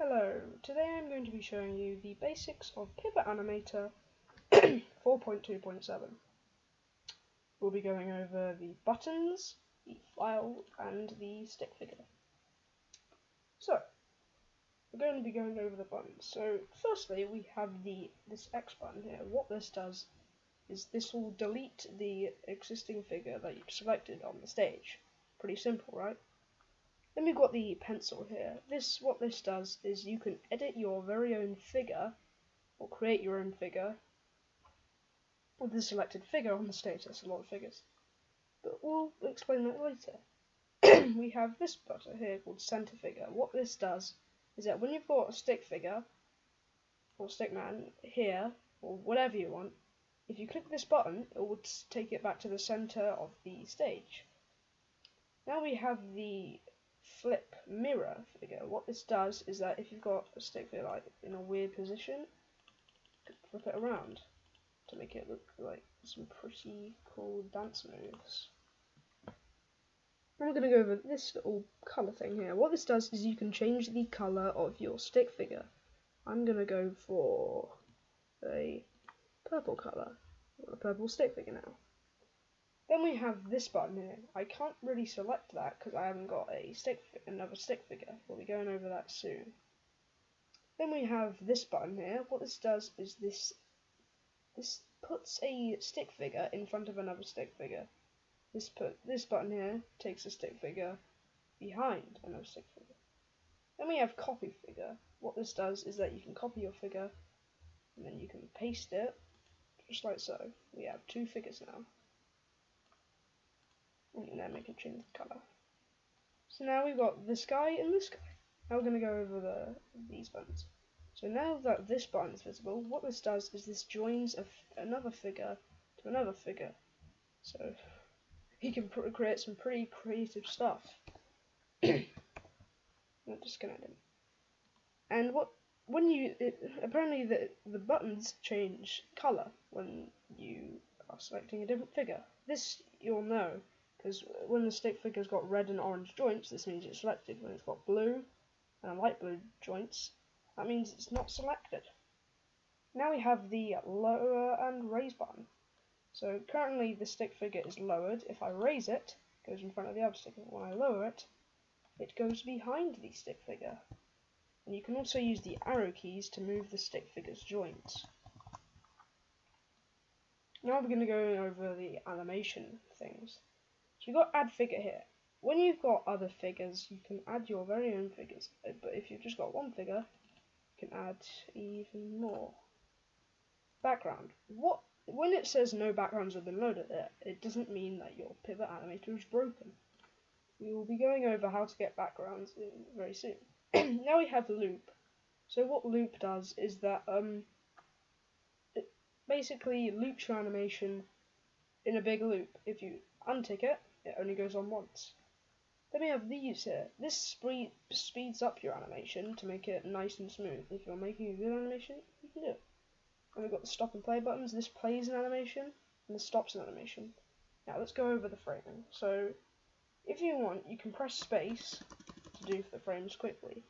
Hello, today I'm going to be showing you the basics of Pivot Animator 4.2.7. We'll be going over the buttons, the file, and the stick figure. So, we're going to be going over the buttons. So, firstly, we have this X button here. What this does is this will delete the existing figure that you've selected on the stage. Pretty simple, right? Then we've got the pencil here. What this does is you can edit your very own figure, or create your own figure, with the selected figure on the stage. That's a lot of figures, but we'll explain that later. We have this button here called center figure. What this does is that when you've got a stick figure, or stick man here, or whatever you want, if you click this button, it will take it back to the center of the stage. Now we have the flip mirror figure. What this does is that if you've got a stick figure like in a weird position, you can flip it around to make it look like some pretty cool dance moves. I'm going to go over this little colour thing here. What this does is you can change the colour of your stick figure. I'm going to go for a purple colour, or a purple stick figure now. Then we have this button here. I can't really select that because I haven't got another stick figure. We'll be going over that soon. Then we have this button here. What this does is this puts a stick figure in front of another stick figure. This button here takes a stick figure behind another stick figure. Then we have copy figure. What this does is that you can copy your figure and then you can paste it just like so. We have two figures now. And then we can change the colour. So now we've got this guy and this guy. Now we're going to go over these buttons. So now that this button is visible, what this does is this joins another figure to another figure. So he can create some pretty creative stuff. I'll disconnect him. And apparently the buttons change colour when you are selecting a different figure. This you'll know, because when the stick figure's got red and orange joints, this means it's selected. When it's got blue and light blue joints, that means it's not selected. Now we have the lower and raise button. So currently the stick figure is lowered. If I raise it, it goes in front of the other stick figure. When I lower it, it goes behind the stick figure. And you can also use the arrow keys to move the stick figure's joints. Now we're going to go over the animation things. So we've got add figure here. When you've got other figures, you can add your very own figures. But if you've just got one figure, you can add even more. Background. When it says no backgrounds have been loaded, it doesn't mean that your Pivot Animator is broken. We will be going over how to get backgrounds very soon. Now we have loop. So what loop does is that it basically loops your animation in a big loop. If you untick it, it only goes on once. Then we have these here. This speeds up your animation to make it nice and smooth. If you're making a good animation, you can do it. And we've got the stop and play buttons. This plays an animation, and this stops an animation. Now let's go over the framing. So if you want, you can press space to do the frames quickly.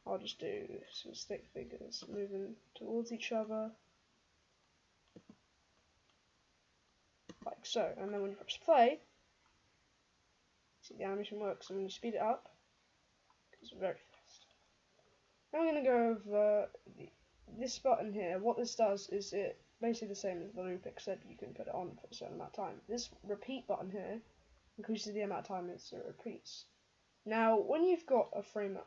I'll just do some stick figures moving towards each other, like so. And then when you press play, see the animation works, and when you speed it up, it goes very fast. Now we're going to go over this button here. What this does is it basically the same as the loop, except you can put it on for a certain amount of time. This repeat button here increases the amount of time it repeats. Now, when you've got a frame,